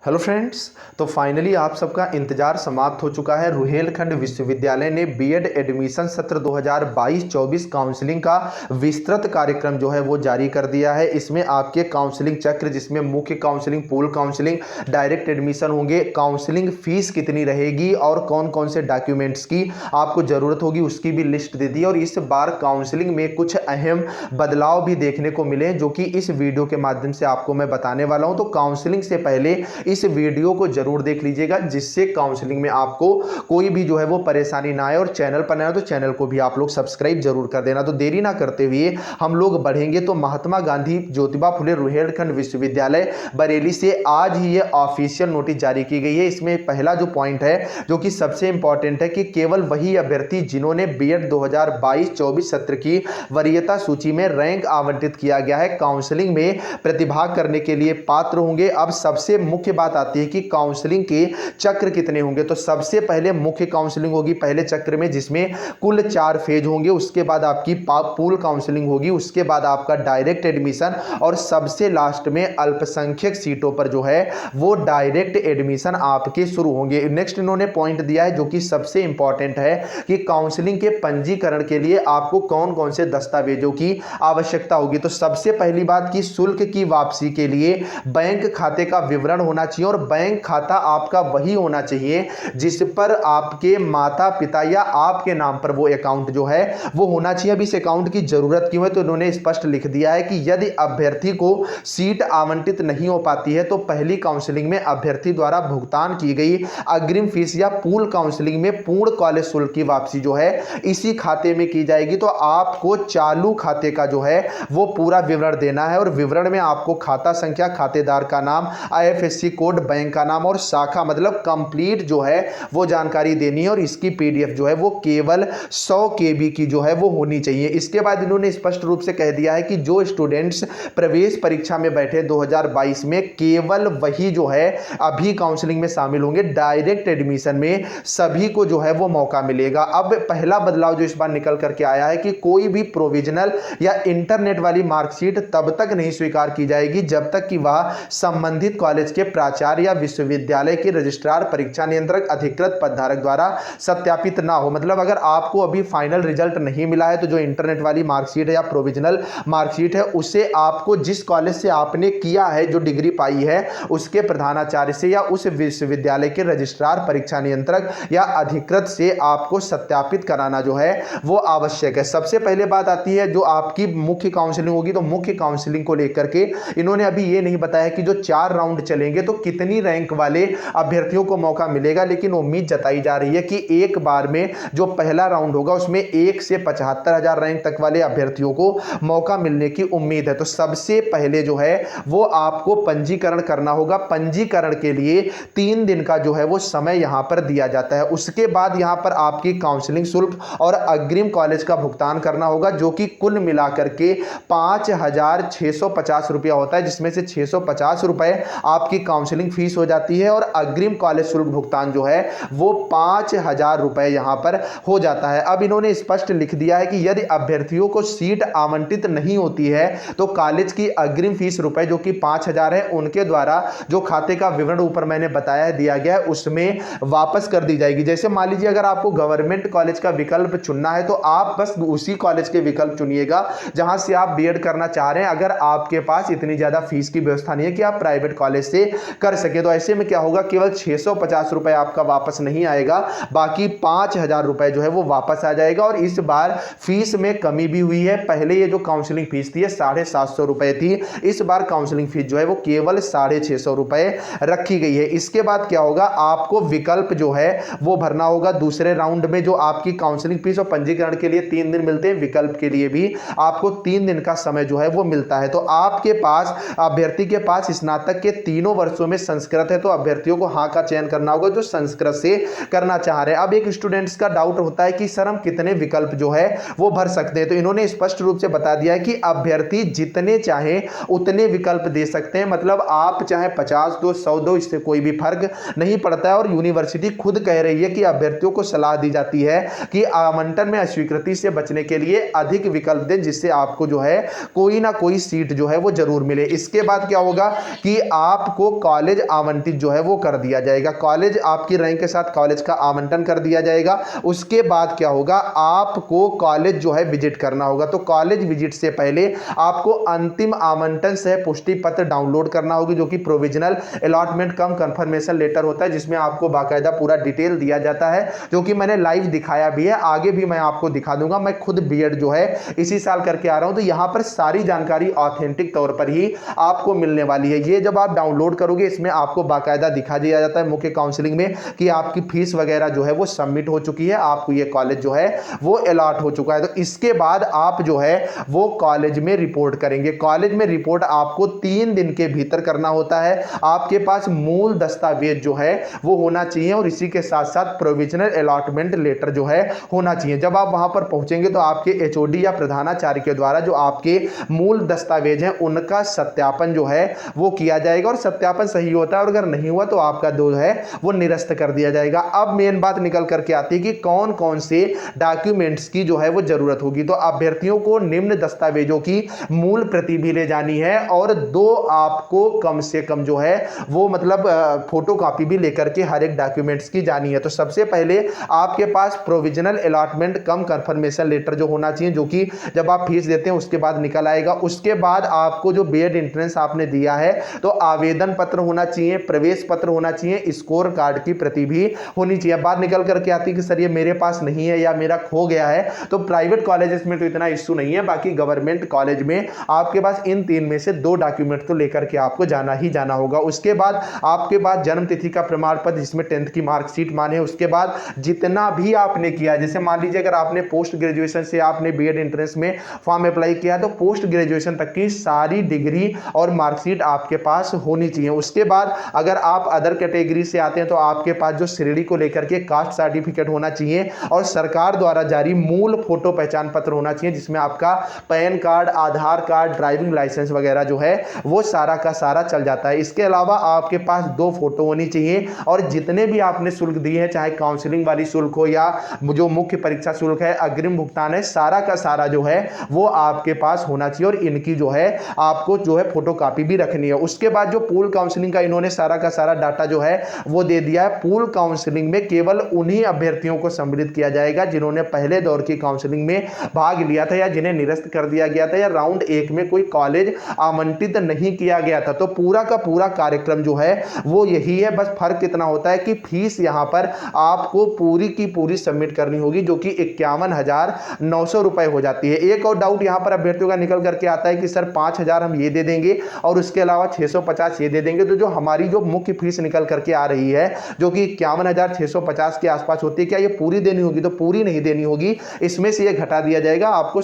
Hello friends. तो finally आप सबका इंतजार समाप्त हो चुका है। रुहेलखंड विश्वविद्यालय ने बीएड एडमिशन सत्र 2022-24 काउंसलिंग का विस्तृत कार्यक्रम जो है वो जारी कर दिया है। इसमें आपके काउंसलिंग चक्र, जिसमें मुख्य counselling, pool counselling, direct admission होंगे, काउंसलिंग फीस कितनी रहेगी और कौन कौन से डॉक्यूमेंट्स की आपको ज़रूरत होगी उसकी भी लिस्ट दे दी। और इस बार काउंसलिंग में कुछ अहम बदलाव भी देखने को मिले जो कि इस वीडियो के माध्यम से आपको मैं बताने वाला हूं। तो काउंसलिंग से पहले इस वीडियो को जरूर देख लीजिएगा, जिससे काउंसलिंग में आपको कोई भी जो है वो परेशानी ना आए। और चैनल पर नया तो चैनल को भी आप लोग सब्सक्राइब जरूर कर देना। तो देरी ना करते हुए हम लोग बढ़ेंगे। तो महात्मा गांधी ज्योतिबा फुले रुहेलखंड विश्वविद्यालय बरेली से आज ही ये ऑफिशियल नोटिस जारी की गई है। इसमें पहला जो पॉइंट है जो कि सबसे इंपॉर्टेंट है कि केवल वही अभ्यर्थी जिन्होंने बीएड 2022-24 सत्र की वरीयता सूची में रैंक आवंटित किया गया है काउंसलिंग में प्रतिभाग करने के लिए पात्र होंगे। अब सबसे मुख्य बात आती है कि काउंसलिंग के चक्र कितने होंगे। तो सबसे पहले मुख्य काउंसलिंग होगी पहले चक्र में, जिसमें कुल 4 फेज होंगे। उसके बाद आपकी पूल काउंसलिंग होगी, उसके बाद आपका डायरेक्ट एडमिशन और सबसे लास्ट में अल्पसंख्यक सीटों पर जो है वो डायरेक्ट एडमिशन आपके शुरू होंगे। नेक्स्ट इन्होंने पॉइंट दिया है जो कि सबसे इंपॉर्टेंट है कि काउंसलिंग के पंजीकरण के लिए आपको कौन कौन से दस्तावेजों की आवश्यकता होगी। तो सबसे पहली बात कि शुल्क की वापसी के लिए बैंक खाते का विवरण होना चाहिए। और बैंक खाता आपका वही होना चाहिए जिस पर आपके माता पिता या आपके नाम पर वो अकाउंट जो है वो होना चाहिए। अब इस अकाउंट की जरूरत क्यों है, तो उन्होंने स्पष्ट लिख दिया है कि यदि अभ्यर्थी को सीट आवंटित नहीं हो पाती है तो पहली काउंसलिंग में अभ्यर्थी द्वारा भुगतान की गई अग्रिम फीस या पूल काउंसलिंग में पूर्ण कॉलेज शुल्क की वापसी जो है इसी खाते में की जाएगी। तो आपको चालू खाते का जो है वो पूरा विवरण देना है और विवरण में आपको खाता संख्या, खातेदार का नाम, आईएफएससी कोड, बैंक का नाम और शाखा मतलब कंप्लीट जो है वो जानकारी देनी है। और इसकी पीडीएफ जो है वो केवल 100 केबी की जो है वो होनी चाहिए। इसके बाद इन्होंने स्पष्ट रूप से कह दिया है कि जो स्टूडेंट्स प्रवेश परीक्षा में बैठे 2022 में केवल वही जो है अभी काउंसलिंग में शामिल होंगे। डायरेक्ट एडमिशन में सभी को जो है वो मौका मिलेगा। अब पहला बदलाव जो इस बार निकल करके आया है कि कोई भी प्रोविजनल या इंटरनेट वाली मार्कशीट तब तक नहीं स्वीकार की जाएगी जब तक कि वह संबंधित कॉलेज के प्राचार्य या विश्वविद्यालय के रजिस्ट्रार, परीक्षा नियंत्रक, अधिकृत पदधारक द्वारा सत्यापित ना हो। मतलब अगर आपको अभी फाइनल रिजल्ट नहीं मिला है तो जो इंटरनेट वाली मार्कशीट है या प्रोविजनल मार्कशीट है उसे आपको जिस कॉलेज से आपने किया है, जो डिग्री पाई है, उसके प्रधानाचार्य से या उस विश्वविद्यालय के रजिस्ट्रार, परीक्षा नियंत्रक या अधिकृत से आपको सत्यापित कराना जो है वो आवश्यक है। सबसे पहले बात आती है जो आपकी मुख्य काउंसलिंग होगी। तो मुख्य काउंसलिंग को लेकर के इन्होंने अभी ये नहीं बताया कि जो 4 राउंड चलेंगे तो कितनी रैंक वाले अभ्यर्थियों को मौका मिलेगा, लेकिन उम्मीद जताई जा रही है कि एक बार में जो पहला राउंड होगा उसमें 1 से 75,000 रैंक तक वाले अभ्यर्थियों को मौका मिलने की उम्मीद है। तो सबसे पहले जो है वो आपको पंजीकरण करना होगा। पंजीकरण के लिए 3 दिन का जो है वो समय यहां पर दिया जाता है। उसके बाद यहां पर आपकी काउंसलिंग शुल्क और अग्रिम कॉलेज का भुगतान करना होगा, जो कि कुल मिलाकर के 5,650 रुपया होता है, जिसमें से 650 रुपए आपकी काउंसलिंग फीस हो जाती है और अग्रिम कॉलेज शुल्क भुगतान जो है वो 5,000 रुपए यहां पर हो जाता है। अब इन्होंने स्पष्ट लिख दिया है कि यदि अभ्यर्थियों को सीट आवंटित नहीं होती है तो कॉलेज की अग्रिम फीस रुपए जो कि 5,000 है उनके द्वारा जो खाते का विवरण ऊपर मैंने बताया दिया गया है उसमें वापस कर दी जाएगी। जैसे मान लीजिए अगर आपको गवर्नमेंट कॉलेज का विकल्प चुनना है तो आप बस उसी कॉलेज के विकल्प चुनिएगा जहां से आप बीएड करना चाह रहे हैं, अगर आपके पास इतनी ज्यादा फीस की व्यवस्था नहीं है कि आप प्राइवेट कॉलेज से कर सके। तो ऐसे में क्या होगा, केवल 650 रुपए आपका वापस नहीं आएगा, बाकी 5,000 रुपए जो है वो वापस आ जाएगा। और इस बार फीस में कमी भी हुई है। पहले ये जो काउंसलिंग फीस थी 750 रुपए थी, इस बार काउंसलिंग फीस जो है वो केवल 650 रुपए रखी गई है। इसके बाद क्या होगा, आपको विकल्प जो है वो भरना होगा। दूसरे राउंड में जो आपकी काउंसलिंग फीस और पंजीकरण के लिए 3 दिन मिलते हैं, विकल्प के लिए भी आपको 3 दिन का समय जो है वो मिलता है। तो आपके पास, अभ्यर्थी के पास स्नातक के तीनों वर्षों में संस्कृत है तो अभ्यर्थियों को हाँ का चयन करना होगा जो संस्कृत से करना चाह रहे हैं। अब एक स्टूडेंट्स का डाउट होता है कि सर हम कितने विकल्प जो है वो भर सकते हैं। तो इन्होंने स्पष्ट रूप से बता दिया है कि अभ्यर्थी जितने चाहे उतने विकल्प दे सकते हैं। मतलब आप चाहे 50 दो, 100 दो, इससे कोई भी फर्क नहीं पड़ता है। और यूनिवर्सिटी खुद कह रही है कि अभ्यर्थियों को सलाह दी जाती है कि आवंटन में अस्वीकृति से बचने के लिए अधिक विकल्प दें, जिससे आपको जो है कोई ना कोई सीट जो है वो जरूर मिले। इसके बाद क्या होगा कि आपको कॉलेज आवंटित जो है वो कर दिया जाएगा। कॉलेज आपकी रैंक के साथ कॉलेज का आवंटन कर दिया जाएगा। उसके बाद क्या होगा, आपको कॉलेज जो है विजिट करना होगा। तो कॉलेज विजिट से पहले आपको अंतिम आवंटन सह पुष्टि पत्र डाउनलोड करना होगी, जो कि प्रोविजनल अलॉटमेंट कम कंफर्मेशन लेटर होता है, जिसमें आपको बाकायदा पूरा डिटेल दिया जाता है, जो कि मैंने लाइव दिखाया भी है, आगे भी मैं आपको दिखा दूंगा। मैं खुद बीएड जो है इसी साल करके आ रहा हूं, तो यहां पर सारी जानकारी ऑथेंटिक तौर पर ही आपको मिलने वाली है। ये जब आप डाउनलोड करोगे, इसमें आपको बाकायदा दिखा दिया जाता है मुख्य काउंसलिंग में कि आपकी फीस वगैरह जो है वो सबमिट हो चुकी है, आपको ये कॉलेज जो है वो अलॉट हो चुका है। तो इसके बाद आप जो है वो कॉलेज में रिपोर्ट करेंगे। कॉलेज में रिपोर्ट आपको 3 दिन के भीतर करना होता है। आपके पास मूल दस्तावेज जो है वो होना चाहिए और इसी के साथ साथ प्रोविजनल अलॉटमेंट लेटर जो है होना चाहिए। जब आप वहां पर पहुंचेंगे तो आपके एचओडी या प्रधानाचार्य के द्वारा जो आपके मूल दस्तावेज हैं उनका सत्यापन जो है वो किया जाएगा, और सत्यापन सही होता है और अगर नहीं हुआ तो आपका जो है वो निरस्त कर दिया जाएगा। अब मेन बात निकल करके आती है कि कौन कौन से डॉक्यूमेंट्स की जो है वो जरूरत होगी। तो अभ्यर्थियों को निम्न दस्तावेजों की मूल प्रति भी ले जानी है और 2 आपको कम से कम जो है वो मतलब फोटोकॉपी भी लेकर के हर एक डॉक्यूमेंट्स की जानी है। तो सबसे पहले आपके पास प्रोविजनल अलॉटमेंट कम कंफर्मेशन लेटर जो होना चाहिए, जो कि जब आप फीस देते हैं उसके बाद निकल आएगा। उसके बाद आपको जो बीएड एंट्रेंस आपने दिया है तो आवेदन पत्र होना चाहिए, प्रवेश पत्र होना चाहिए, स्कोर कार्ड की प्रति भी होनी चाहिए। बात निकल करके आती है कि सर ये मेरे पास नहीं है या मेरा खो गया है, तो प्राइवेट कॉलेजेस में तो इतना इश्यू नहीं है, बाकी गवर्नमेंट कॉलेज में आपके पास इन 3 में से 2 डॉक्यूमेंट तो लेकर के आपको जाना ही जाना होगा। उसके बाद आपके पास जन्म तिथि का प्रमाण पत्र, जिसमें 10th की मार्कशीट माने। उसके बाद जितना भी आपने किया, जैसे मान लीजिए अगर आपने पोस्ट ग्रेजुएशन से आपने बीएड एंट्रेंस में फॉर्म अप्लाई किया तो पोस्ट ग्रेजुएशन तक की सारी डिग्री और मार्कशीट आपके पास होनी चाहिए। उसके बाद अगर आप अदर कैटेगरी से आते हैं तो आपके पास जो श्रेणी को लेकर के कास्ट सर्टिफिकेट होना चाहिए और सरकार द्वारा जारी मूल फोटो पहचान पत्र होना चाहिए, जिसमें आपका पैन कार्ड, आधार कार्ड, ड्राइविंग लाइसेंस वगैरह जो है वो सारा का सारा चल जाता है। इसके अलावा आपके पास 2 फोटो होनी चाहिए और जितने भी आपने शुल्क दिए हैं, चाहे काउंसलिंग वाली शुल्क हो या जो मुख्य परीक्षा शुल्क है, अग्रिम भुगतान है, सारा का सारा जो है वो आपके पास होना चाहिए और इनकी जो है आपको जो है फोटोकॉपी भी रखनी है। उसके बाद जो पूल काउंसलिंग का इन्होंने सारा का सारा डाटा जो है वो दे दिया है। पूल काउंसलिंग में केवल उन्हीं अभ्यर्थियों को सम्मिलित किया जाएगा जिन्होंने पहले दौर की काउंसलिंग में भाग लिया था या जिन्हें निरस्त कर दिया गया था या राउंड 1 में कोई कॉलेज आवंटित नहीं किया गया था। तो पूरा का पूरा कार्यक्रम जो है वो यही है, बस फर्क कितना होता है कि फीस यहां पर आपको पूरी की पूरी सबमिट करनी होगी, जो कि 51,900 रुपए हो जाती है। एक और डाउट यहां पर अभ्यर्थियों का निकल करके आता है कि सर 5,000 हम ये दे देंगे और उसके अलावा 650 ये दे देंगे, तो जो हमारी जो मुख्य फीस निकल करके आ रही है जो कि 51,650 के आसपास होती है, क्या ये पूरी देनी होगी? तो पूरी नहीं देनी होगी, इसमें से ये घटा दिया जाएगा। आपको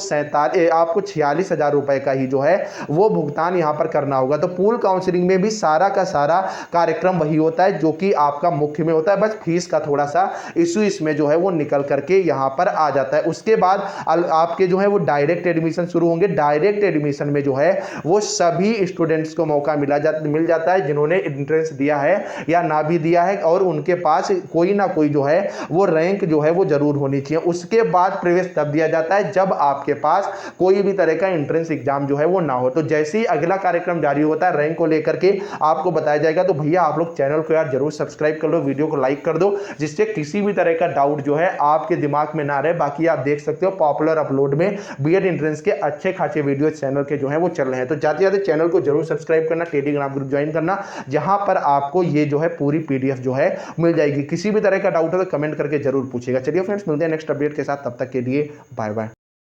46,000 रुपए का ही जो है वो भुगतान यहां पर करना होगा। तो पूल काउंसलिंग में भी सारा का सारा कार्यक्रम वही होता है जो कि आपका मुख्य में होता है, बस फीस का थोड़ा सा इश्यू इसमें जो है वो निकल करके यहां पर आ जाता है। उसके बाद आपके जो है वो डायरेक्ट एडमिशन शुरू होंगे। डायरेक्ट एडमिशन में जो है वो सभी स्टूडेंट्स को मौका मिल जाता है जिन्होंने एंट्रेंस दिया है या ना भी दिया है और उनके पास कोई ना कोई जो है वो रैंक जो है वो जरूर होनी चाहिए। उसके बाद प्रवेश तब दिया जाता है जब आपके पास कोई भी तरह का एंट्रेंस एग्जाम जो है वो ना हो। तो जैसे ही अगला कार्यक्रम जारी होता है रैंक को लेकर के आपको बताया जाएगा। तो भैया आप लोग चैनल को यार जरूर सब्सक्राइब कर लो, वीडियो को लाइक कर दो, जिससे किसी भी तरह का डाउट जो है आपके दिमाग में ना रहे। बाकी आप देख सकते हो पॉपुलर अपलोड में बीएड एंट्रेंस के अच्छे खासे वीडियो चैनल के जो है वो चल रहे हैं। तो जाते जाते चैनल को जरूर सब्सक्राइब करना, टेलीग्राम ग्रुप ज्वाइन करना, जहां पर आपको ये जो है पूरी पीडीएफ जो है मिल जाएगी। किसी भी तरह का डाउट हो तो कमेंट करके जरूर पूछेगा। चलिए फ्रेंड्स, मिलते हैं नेक्स्ट अपडेट के साथ, तब तक के लिए बाय बाय।